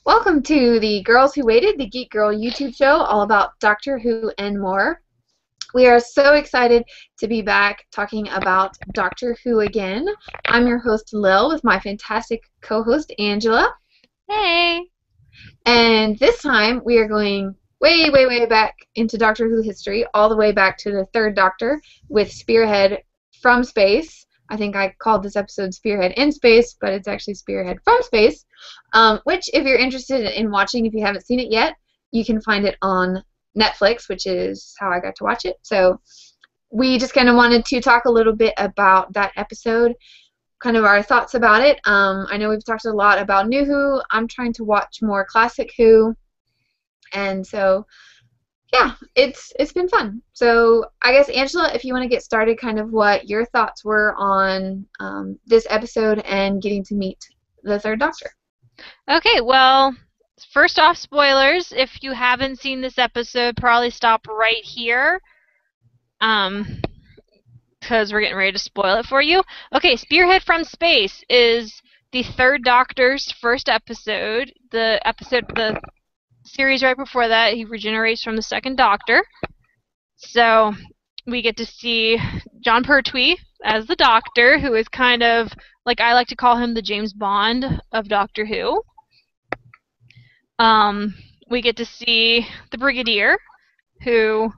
Welcome to the Girls Who Waited, the Geek Girl YouTube show all about Doctor Who and more. We are so excited to be back talking about Doctor Who again. I'm your host, Lil, with my fantastic co-host, Angela. Hey! And this time we are going way, way, way back into Doctor Who history, all the way back to the third Doctor with Spearhead from space. I think I called this episode Spearhead in Space, but it's actually Spearhead from Space, which if you're interested in watching, if you haven't seen it yet, you can find it on Netflix, which is how I got to watch it. So we just kind of wanted to talk a little bit about that episode, kind of our thoughts about it. I know we've talked a lot about New Who. I'm trying to watch more classic Who, and so yeah, it's been fun. So I guess, Angela, if you want to get started, kind of what your thoughts were on this episode and getting to meet the third Doctor. Okay, well, first off, spoilers. If you haven't seen this episode, probably stop right here, because we're getting ready to spoil it for you. Okay, Spearhead from Space is the third Doctor's first episode. The series right before that, he regenerates from the second Doctor. So we get to see Jon Pertwee as the Doctor, who is kind of, like I like to call him, the James Bond of Doctor Who. We get to see the Brigadier, who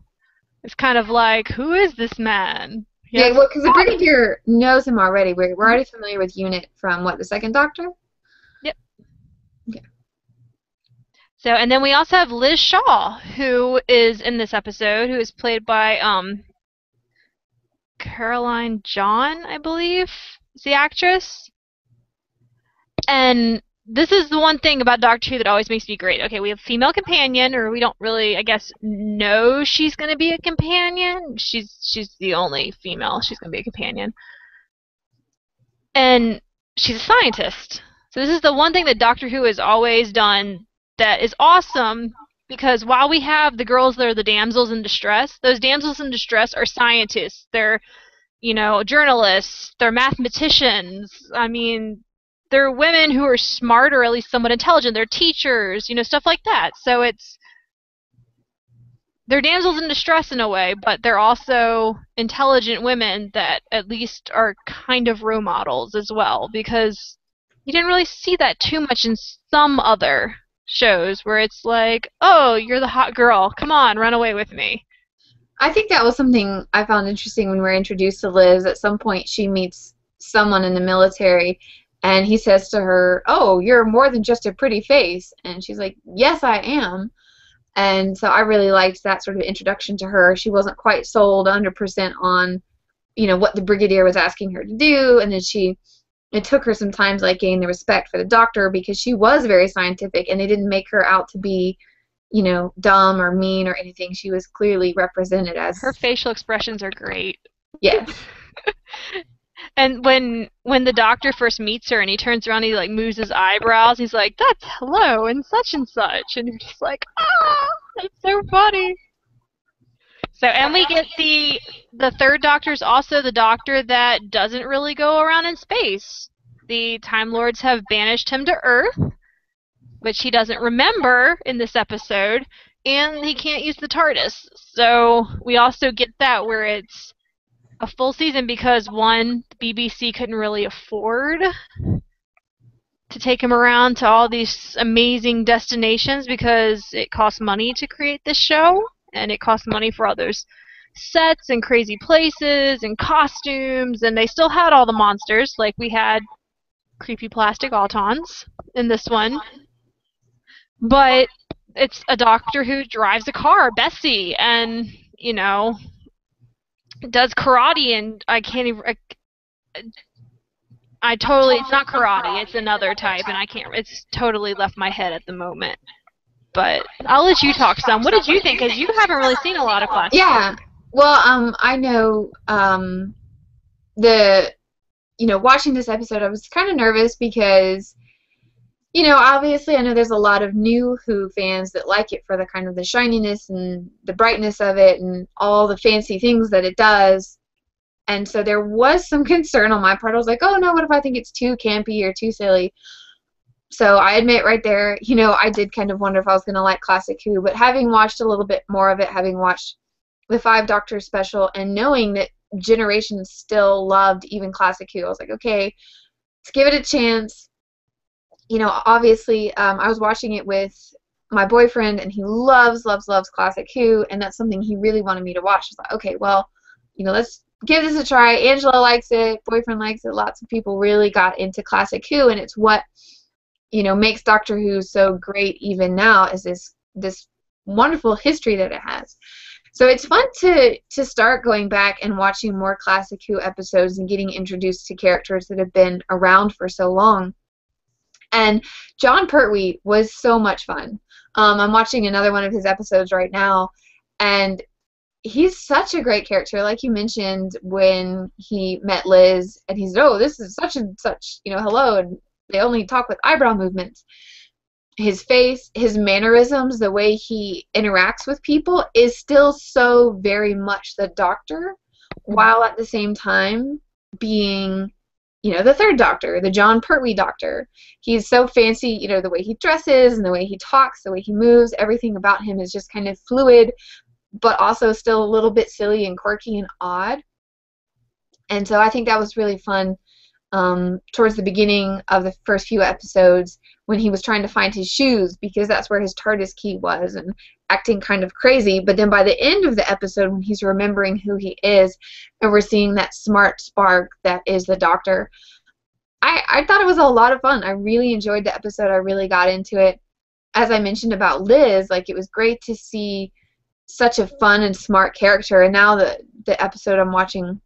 is kind of like, who is this man? Yeah, well, because the Brigadier knows him already. We're already familiar with Unit from, what, the second Doctor? Yep. Okay. So, and then we also have Liz Shaw, who is in this episode, who is played by Caroline John, I believe, is the actress. And this is the one thing about Doctor Who that always makes me great. Okay, we have female companion, or we don't really, I guess, know she's going to be a companion. She's the only female she's going to be a companion. And she's a scientist. So this is the one thing that Doctor Who has always done that is awesome, because while we have the girls that are the damsels in distress, those damsels in distress are scientists. They're, journalists. They're mathematicians. I mean, they're women who are smart, or at least somewhat intelligent. They're teachers, stuff like that. So they're damsels in distress in a way, but they're also intelligent women that at least are kind of role models as well, because you didn't really see that too much in some other shows where it's like, oh, you're the hot girl, come on, run away with me. I think that was something I found interesting when we were introduced to Liz. At some point she meets someone in the military and he says to her, oh, you're more than just a pretty face, and she's like, yes, I am. And so I really liked that sort of introduction to her. She wasn't quite sold 100% on what the Brigadier was asking her to do, and then it took her some time to gain the respect for the Doctor, because she was very scientific and they didn't make her out to be, dumb or mean or anything. She was clearly represented as... Her facial expressions are great. Yes. And when the Doctor first meets her and he turns around and he moves his eyebrows, he's like, that's hello and such, and you're just like, ah, that's so funny. So, and we get the third Doctor's also the Doctor that doesn't really go around in space. The Time Lords have banished him to Earth, which he doesn't remember in this episode, and he can't use the TARDIS. So we also get that where it's a full season because, one, the BBC couldn't really afford to take him around to all these amazing destinations because it costs money to create this show. And it cost money for all those sets and crazy places and costumes, and they still had all the monsters. Like, we had creepy plastic Autons in this one. But it's a Doctor who drives a car, Bessie, and, does karate, and I can't even... it's not karate, it's another type, and it's totally left my head at the moment. But I'll let you talk some. What did you think? Because you haven't really seen a lot of classics. Yeah. Well, I know watching this episode, I was kind of nervous because, obviously I know there's a lot of new Who fans that like it for the kind of the shininess and the brightness of it and all the fancy things that it does. And so there was some concern on my part. I was like, oh no, what if I think it's too campy or too silly? So I admit right there, I did kind of wonder if I was going to like Classic Who, but having watched a little bit more of it, having watched the Five Doctors special, and knowing that generations still loved even Classic Who, I was like, okay, let's give it a chance. Obviously, I was watching it with my boyfriend, and he loves, loves, loves Classic Who, and that's something he really wanted me to watch. I was like, okay, well, let's give this a try. Angela likes it, boyfriend likes it, lots of people really got into Classic Who, and it's what makes Doctor Who so great even now, is this wonderful history that it has. So it's fun to start going back and watching more Classic Who episodes and getting introduced to characters that have been around for so long. And John Pertwee was so much fun. I'm watching another one of his episodes right now, and he's such a great character. Like you mentioned, when he met Liz, and he said, "Oh, this is such and such, hello," and they only talk with eyebrow movements. His face, his mannerisms, the way he interacts with people is still so very much the Doctor, while at the same time being, the third Doctor, the John Pertwee Doctor. He's so fancy, the way he dresses and the way he talks, the way he moves, everything about him is just kind of fluid, but also still a little bit silly and quirky and odd. And so I think that was really fun. Towards the beginning of the first few episodes, when he was trying to find his shoes, because that's where his TARDIS key was, and acting kind of crazy. But then by the end of the episode, when he's remembering who he is, and we're seeing that smart spark that is the Doctor, I thought it was a lot of fun. I really enjoyed the episode. I really got into it. As I mentioned about Liz, like, it was great to see such a fun and smart character. And now the episode I'm watching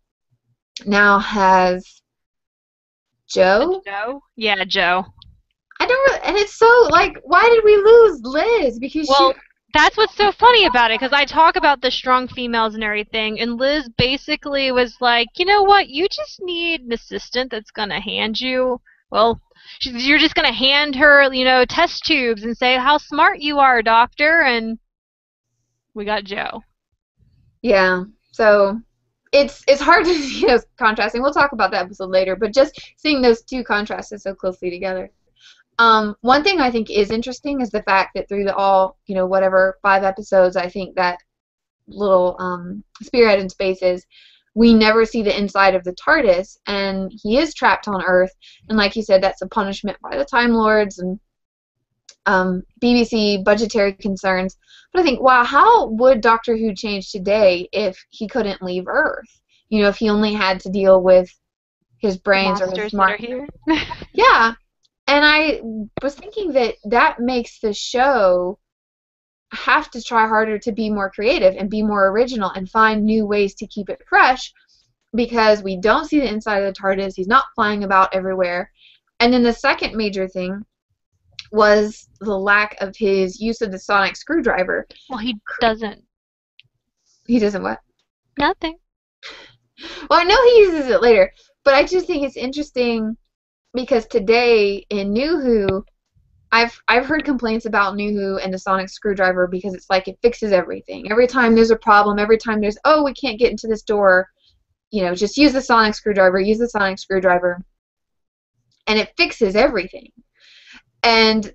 now has Joe? Joe? Yeah, Joe. I don't really, and it's so, like, why did we lose Liz? Because Well, that's what's so funny about it, because I talk about the strong females and everything, and Liz basically was like, you know what, you just need an assistant that's going to hand you, well, you're just going to hand her, test tubes and say, how smart you are, Doctor, and we got Joe. Yeah, so it's hard to see those contrasting. We'll talk about that episode later, but just seeing those two contrasted so closely together. One thing I think is interesting is the fact that through all, whatever 5 episodes, I think that little Spearhead in space is, we never see the inside of the TARDIS, and he is trapped on Earth, and like you said, that's a punishment by the Time Lords and BBC budgetary concerns. But I think, wow, how would Doctor Who change today if he couldn't leave Earth? If he only had to deal with his brains or his smart. That are here. Yeah. And I was thinking that makes the show have to try harder to be more creative and be more original and find new ways to keep it fresh, because we don't see the inside of the TARDIS. He's not flying about everywhere. And then the second major thing was the lack of his use of the sonic screwdriver. Well, he doesn't. He doesn't what? Nothing. Well, I know he uses it later, but I just think it's interesting because today in New Who, I've heard complaints about New Who and the sonic screwdriver, because it's like it fixes everything. Every time there's a problem, every time there's, oh, we can't get into this door, just use the sonic screwdriver, use the sonic screwdriver, and it fixes everything. And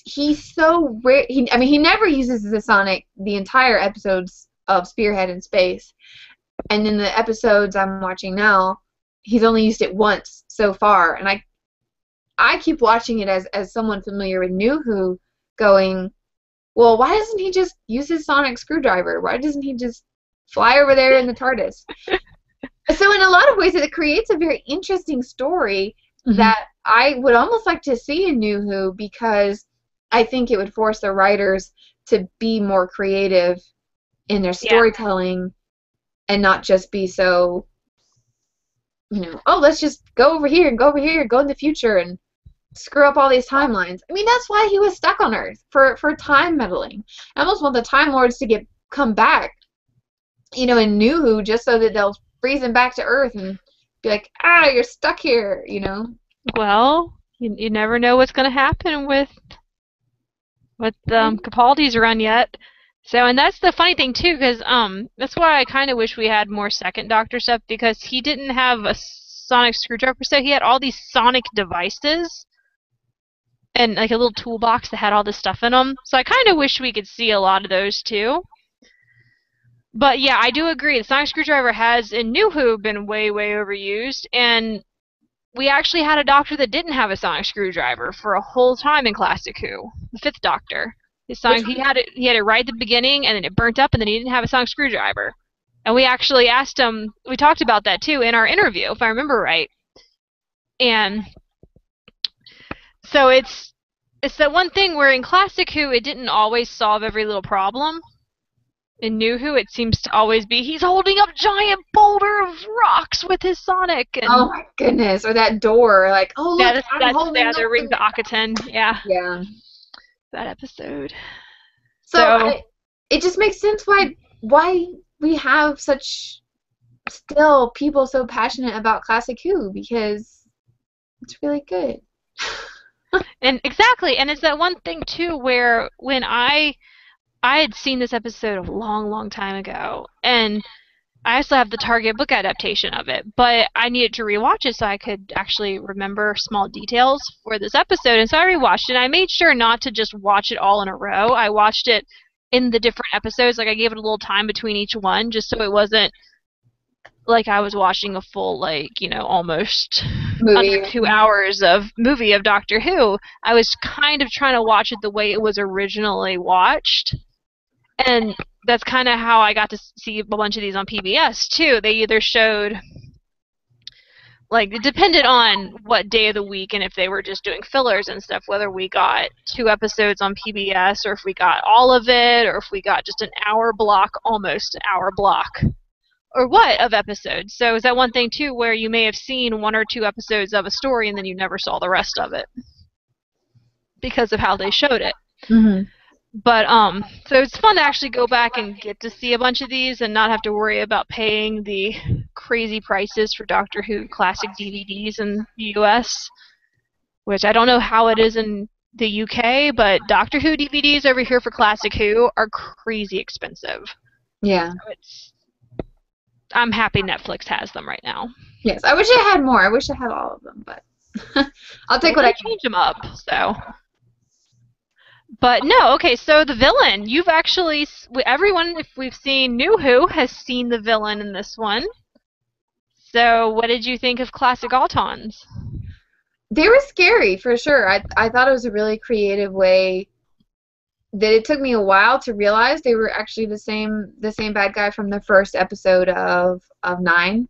he's so rare. He never uses the sonic the entire episodes of Spearhead in Space, and in the episodes I'm watching now, he's only used it once so far, and I keep watching it as someone familiar with New Who, going, well, why doesn't he just use his sonic screwdriver? Why doesn't he just fly over there in the TARDIS? So in a lot of ways, it creates a very interesting story that I would almost like to see in New Who, because I think it would force the writers to be more creative in their storytelling and not just be so, oh, let's just go over here and go over here, go in the future and screw up all these timelines. I mean, that's why he was stuck on Earth, for time meddling. I almost want the Time Lords to come back, in New Who, just so that they'll freeze him back to Earth and be like, you're stuck here, Well, you never know what's going to happen with Capaldi's run yet. So, and that's the funny thing too, because that's why I kind of wish we had more second Doctor stuff, because he didn't have a sonic screwdriver, so he had all these sonic devices. and like a little toolbox that had all this stuff in them. So I kind of wish we could see a lot of those too. But yeah, I do agree. The sonic screwdriver has in New Who been way, way overused, and we actually had a doctor that didn't have a sonic screwdriver for a whole time in Classic Who, the fifth Doctor. Which He had it right at the beginning, and then it burnt up, and then he didn't have a sonic screwdriver. And we actually asked him. We talked about that too in our interview, if I remember right. And so it's that one thing where in Classic Who it didn't always solve every little problem. In New Who, it seems to always be he's holding up giant boulder of rocks with his sonic. And oh my goodness, or that door, like, oh look, yeah, I'm holding the up Ring to Akaten. Yeah, yeah. that episode. So it just makes sense why we have such still people so passionate about Classic Who, because it's really good. And exactly, and it's that one thing too where when I had seen this episode a long, long time ago, and I also have the Target book adaptation of it, but I needed to rewatch it so I could actually remember small details for this episode, and so I rewatched it. And I made sure not to just watch it all in a row. I watched it in the different episodes, like I gave it a little time between each one, just so it wasn't like I was watching a full, like, you know, almost Movie. under 2 hours of movie of Doctor Who. I was kind of trying to watch it the way it was originally watched. And that's kind of how I got to see a bunch of these on PBS, too. They either showed, like, it depended on what day of the week and if they were just doing fillers and stuff, whether we got 2 episodes on PBS or if we got all of it or if we got just an hour block, almost an hour block, or what of episodes. So is that one thing, too, where you may have seen 1 or 2 episodes of a story and then you never saw the rest of it because of how they showed it. Mm-hmm. But so it's fun to actually go back and get to see a bunch of these and not have to worry about paying the crazy prices for Doctor Who classic DVDs in the US, which I don't know how it is in the UK, but Doctor Who DVDs over here for Classic Who are crazy expensive. Yeah. So I'm happy Netflix has them right now. Yes, I wish I had more. I wish I had all of them, but I'll take what I can. Change them up, so. But no, okay, so the villain. You've actually, everyone, if we've seen New Who, has seen the villain in this one. So what did you think of classic Autons? They were scary, for sure. I thought it was a really creative way that it took me a while to realize they were actually the same bad guy from the first episode of 9.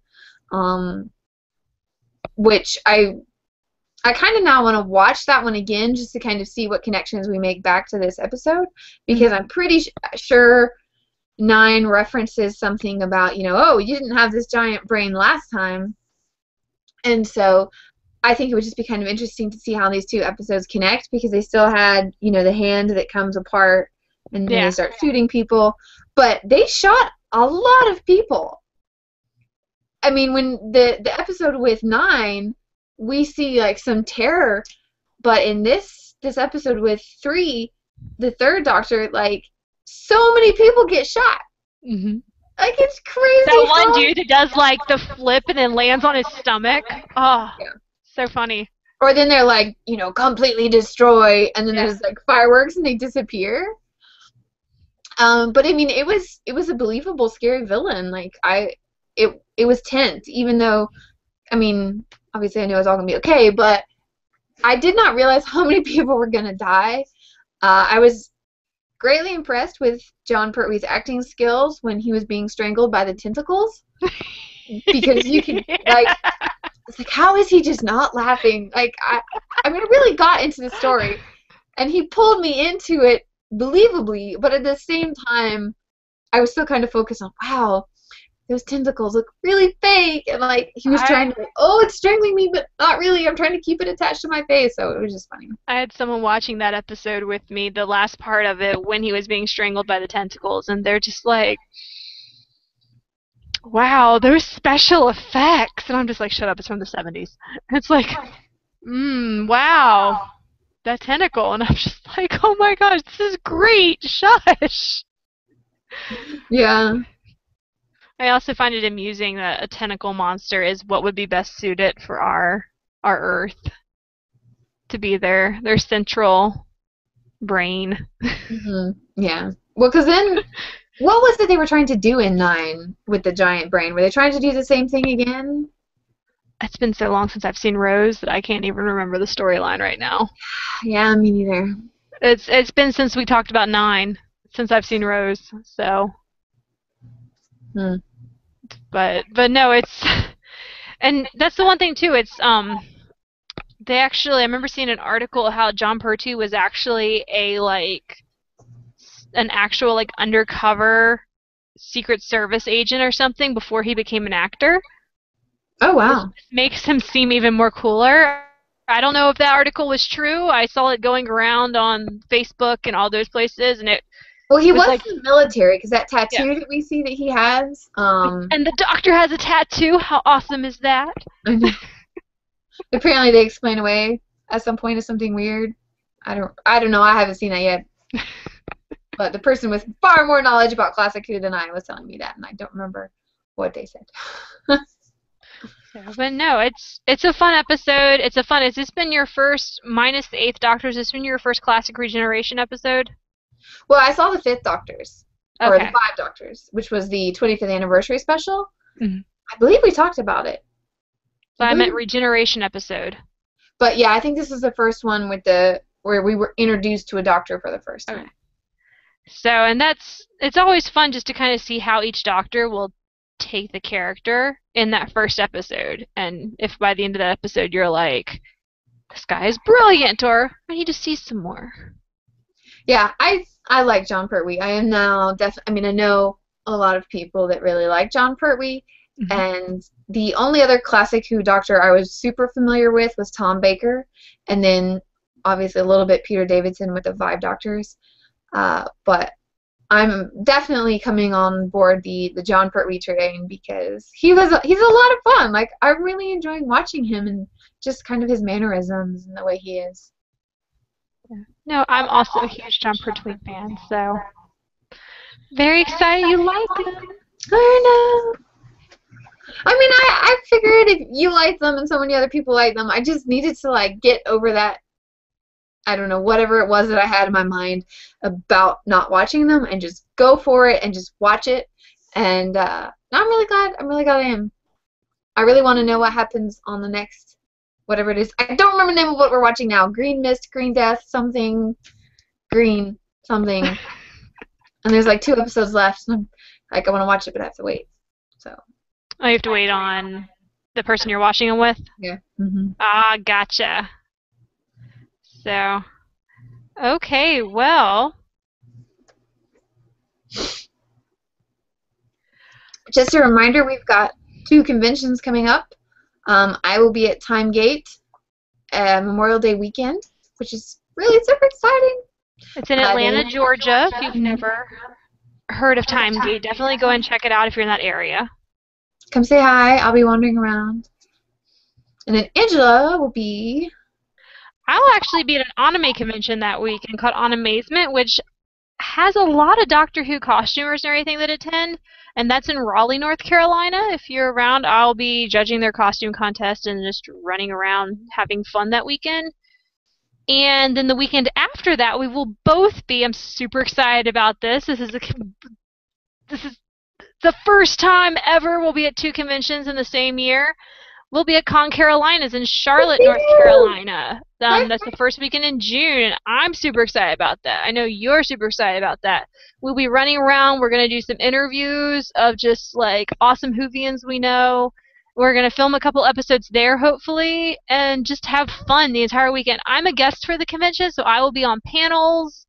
Which I kind of now want to watch that one again just to kind of see what connections we make back to this episode, because I'm pretty sure 9 references something about, you know, oh, you didn't have this giant brain last time. And so I think it would just be kind of interesting to see how these 2 episodes connect, because they still had, you know, the hand that comes apart and then they start shooting people. But they shot a lot of people. I mean, when the episode with 9, we see like some terror, but in this episode with 3, the third Doctor, like, so many people get shot. Mm-hmm. Like, it's crazy. That one dude that does like the flip and then lands on his stomach. Oh, yeah. So funny. Or then they're like, you know, completely destroy, and then there's like fireworks and they disappear. But I mean, it was a believable, scary villain. Like, it was tense, even though, I mean, obviously I knew it was all going to be okay, but I did not realize how many people were going to die. I was greatly impressed with John Pertwee's acting skills when he was being strangled by the tentacles. Because you could, like, it's like, how is he just not laughing? Like, I mean, I really got into the story, and he pulled me into it believably, but at the same time, I was still kind of focused on, wow, those tentacles look really fake, and like he was trying to, like, oh, it's strangling me, but not really. I'm trying to keep it attached to my face, so it was just funny. I had someone watching that episode with me, the last part of it, when he was being strangled by the tentacles, and they're just like, wow, those special effects, and I'm just like, shut up, it's from the 70s. It's like, wow, that tentacle, and I'm just like, oh my gosh, this is great, shush. Yeah. I also find it amusing that a tentacle monster is what would be best suited for our Earth. to be their central brain. Yeah. Well, because then, what was it they were trying to do in 9 with the giant brain? Were they trying to do the same thing again? It's been so long since I've seen Rose that I can't even remember the storyline right now. Yeah, me neither. It's been since we talked about 9 since I've seen Rose. So, Hmm. but no, it's and that's the one thing too. It's they actually I remember seeing an article how John Pertwee was actually an actual like undercover Secret Service agent or something before he became an actor. Oh, Which wow. makes him seem even more cooler. I don't know if that article was true. I saw it going around on Facebook and all those places, and it Well, he was was like, in the military because that yeah. tattoo that we see that he has. And the doctor has a tattoo. How awesome is that? I know. Apparently they explain away at some point as something weird. I don't know. I haven't seen that yet. But the person with far more knowledge about Classic Who than I was telling me that, and I don't remember what they said. So, but no, it's a fun episode. It's a fun. Has this been your first minus the Eighth Doctor? Has this been your first classic regeneration episode? Well, I saw the Fifth Doctors, or the Okay. Five Doctors, which was the 25th anniversary special. Mhm. I believe we talked about it. But I meant regeneration episode. But yeah, I think this is the first one with where we were introduced to a doctor for the first time. Okay. So, and it's always fun just to kind of see how each doctor will take the character in that first episode. And if by the end of that episode you're like, this guy is brilliant, or I need to see some more. Yeah, I like John Pertwee. I am now definitely. I mean, I know a lot of people that really like John Pertwee, and the only other Classic Who doctor I was super familiar with was Tom Baker, and then obviously a little bit Peter Davidson with the Five Doctors. But I'm definitely coming on board the John Pertwee train because he's a lot of fun. Like I'm really enjoying watching him and just kind of his mannerisms and the way he is. Yeah. No, I'm also a huge John Pertwee fan, so very excited you like him. I know. I mean, I figured if you like them and so many other people like them, I just needed to like get over that. I don't know, whatever it was that I had in my mind about not watching them and just go for it and just watch it. And I'm really glad. I'm really glad I am. I really want to know what happens on the next, whatever it is. I don't remember the name of what we're watching now. Green Mist, Green Death, something, Green, something. And there's like 2 episodes left. And I'm like, I want to watch it, but I have to wait. So. Oh, you have to wait on the person you're watching them with? Yeah. Mm-hmm. Ah, gotcha. So, okay, well. Just a reminder, we've got 2 conventions coming up. I will be at Timegate Memorial Day weekend, which is really super exciting. It's in Atlanta, Georgia. If you've never heard of Timegate, definitely go and check it out if you're in that area. Come say hi. I'll be wandering around. And then Angela will be... I'll actually be at an anime convention that weekend called Animazement, which has a lot of Doctor Who costumers and everything that attend, and that's in Raleigh, North Carolina. If you're around, I'll be judging their costume contest and just running around having fun that weekend. And then the weekend after that, we will both be. I'm super excited about this. This is the first time ever we'll be at 2 conventions in the same year. We'll be at Con Carolinas in Charlotte, North Carolina. That's the first weekend in June, and I'm super excited about that. I know you're super excited about that. We'll be running around. We're going to do some interviews of just, like, awesome Whovians we know. We're going to film a couple episodes there, hopefully, and just have fun the entire weekend. I'm a guest for the convention, so I will be on panels.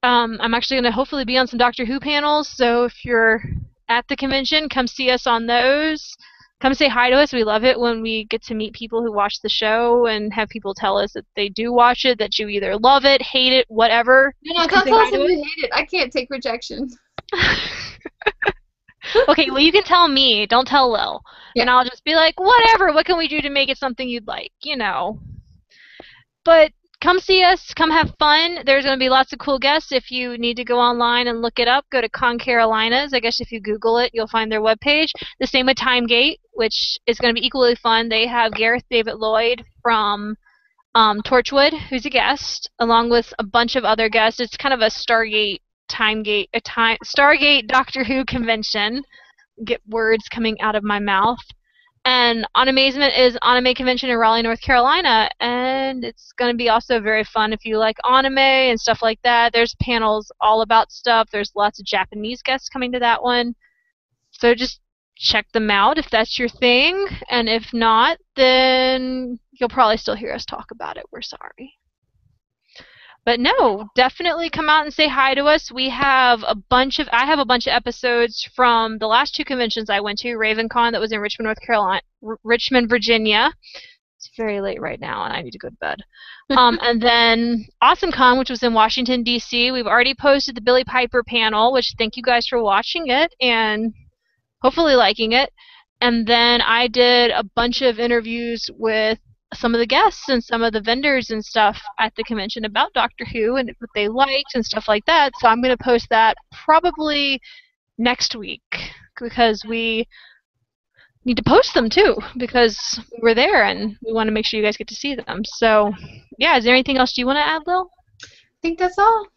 I'm actually going to hopefully be on some Doctor Who panels, so if you're at the convention, come see us on those. Come say hi to us. We love it when we get to meet people who watch the show and have people tell us that they do watch it, that you either love it, hate it, whatever. No, don't tell us if you hate it. I can't take rejection. Okay, well, you can tell me. Don't tell Lil. Yeah. And I'll just be like, whatever. What can we do to make it something you'd like? You know. But come see us. Come have fun. There's going to be lots of cool guests. If you need to go online and look it up, go to Con Carolinas. I guess if you Google it, you'll find their webpage. The same with Timegate, which is going to be equally fun. They have Gareth David Lloyd from Torchwood, who's a guest, along with a bunch of other guests. It's kind of a Stargate Doctor Who convention. Get words coming out of my mouth. And On Amazement is Anime Convention in Raleigh, North Carolina, and it's going to be also very fun if you like anime and stuff like that. There's panels all about stuff. There's lots of Japanese guests coming to that one. So just check them out if that's your thing, and if not, then you'll probably still hear us talk about it. We're sorry. But no, definitely come out and say hi to us. I have a bunch of episodes from the last 2 conventions I went to, RavenCon that was in Richmond, Virginia. It's very late right now and I need to go to bed. And then AwesomeCon, which was in Washington, D.C. We've already posted the Billy Piper panel, which thank you guys for watching it and hopefully liking it. And then I did a bunch of interviews with some of the guests and some of the vendors and stuff at the convention about Doctor Who and what they liked and stuff like that. So I'm going to post that probably next week because we need to post them too because we were there and we want to make sure you guys get to see them. So yeah, is there anything else you want to add, Lil? I think that's all.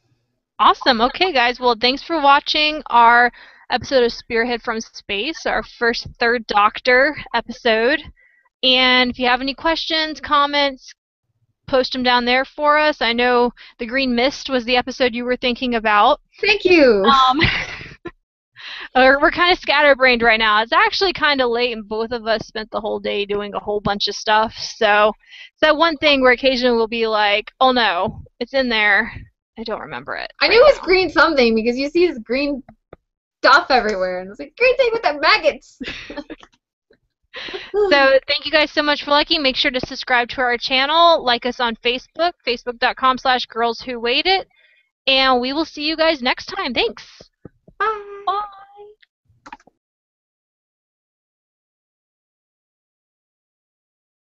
Awesome. Okay, guys. Well, thanks for watching our episode of Spearhead from Space, our first Third Doctor episode. And if you have any questions, comments, post them down there for us. I know the Green Mist was the episode you were thinking about. Thank you. We're kind of scatterbrained right now. It's actually kind of late, and both of us spent the whole day doing a whole bunch of stuff. So it's that one thing where occasionally we'll be like, oh no, it's in there. I don't remember it. I knew it was green something because you see this green stuff everywhere. And I was like, green thing with the maggots. So thank you guys so much for liking. Make sure to subscribe to our channel. Like us on Facebook, facebook.com/girlswhowaited. And we will see you guys next time. Thanks. Bye.